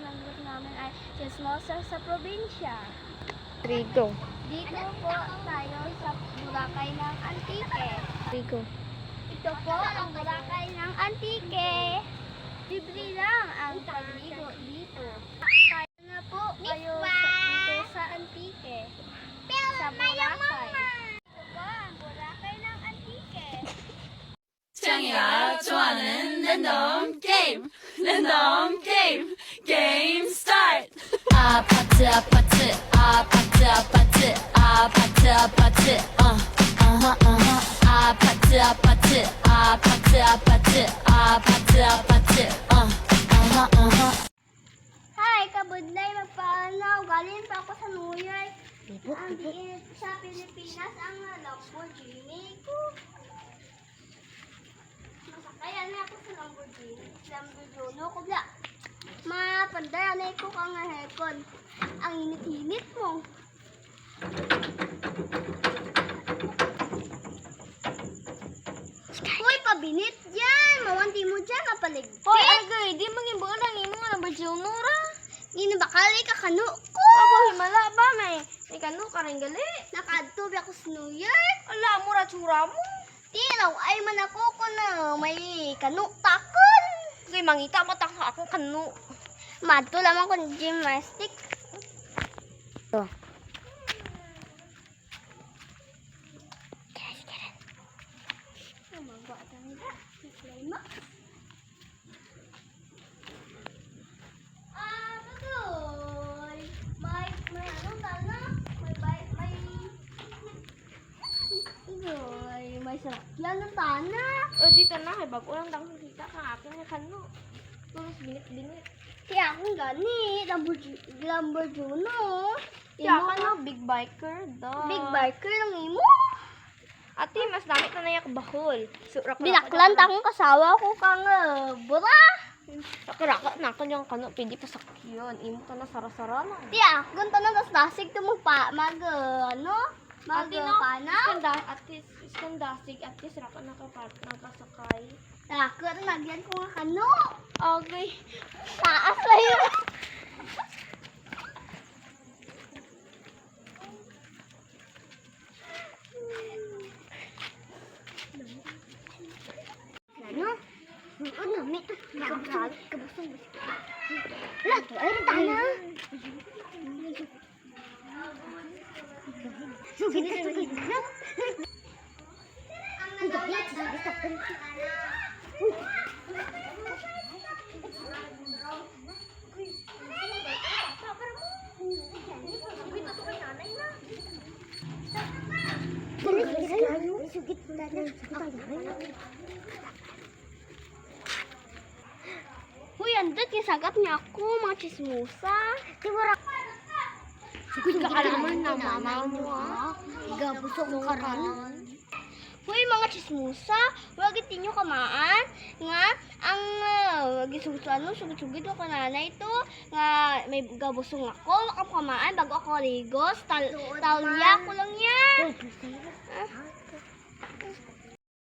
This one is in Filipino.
ng lugar namin ay Chismosa sa probinsya. Trigo. Dito po tayo sa Boracay ng Antique. Trigo. Ito po ang Boracay ng Antique. Libre lang ang pagligo dito. Kaya na po kayo dito sa Antique. Sa Boracay. Ito po ang Boracay ng Antique. 창이가 좋아하는 랜덤 게임 게임 스타트 아파트 Hi, kabudlay, magpaanaw. Galing pa ako sa New York. Ang diin sa Pilipinas ang Lamborghini ko. Masakayan na ako sa Lamborghini. Lamborghini ko bla. Mapandayan na ko kang hekon. Ang init-init mo. Hoy, pabinit dyan. Mawanti mo dyan, mapaligpit. Hoy, agay, di mag-ibuan ang imo nga ng Barcelona. Ginabakali ka kanu ko. Abo, himala ba, may kano ka rin gali. Nakadtobi ako sa New York. Ala, mura tsura mo. Tinaw, ay man ako ko na may kanu takon. Kay mangita mo taka akong kano. Madto lamang ko ng gymnastic. Oh. May sakyan ng tana. O, dito na, kay bago lang dang kita kang aking nga kano. Tulos binit-binit. Kaya akong gani, Lamborghini. Kaya ka na, big biker, da. Big biker lang imo. Ate, mas damit na nayak bahol. Surak Binaklan ta akong kasawa ko kang bura. Sakaraka na ako yung kano, pwede pa sakyan. Imo ka na sarasara lang. Tiya, gunta na tas dasig to Ate, no? panaw. Iskandasig, ate, saraka nakasakay. Takot, nagyan ko nga kano. Okay. Taas sa'yo. Ano? Ano, may ito. Nakagralit ka ba sa musika? Wala, ito ay tana. Sugit ka, sugit ka. Ang gabi, sugit ka. Huy, andot yung sagat niya ako, mga chismosa. Tiwara. Sugit ka alaman na mama mo, ha? Gabusok ka rin. Huy, mga chismosa, wag itinyo kamaan. Nga, ang gisusan mo, sugit-sugit ako nanay to. Nga, may gabusong ako, wag kamaan bago ako ligos. Talya ko lang yan.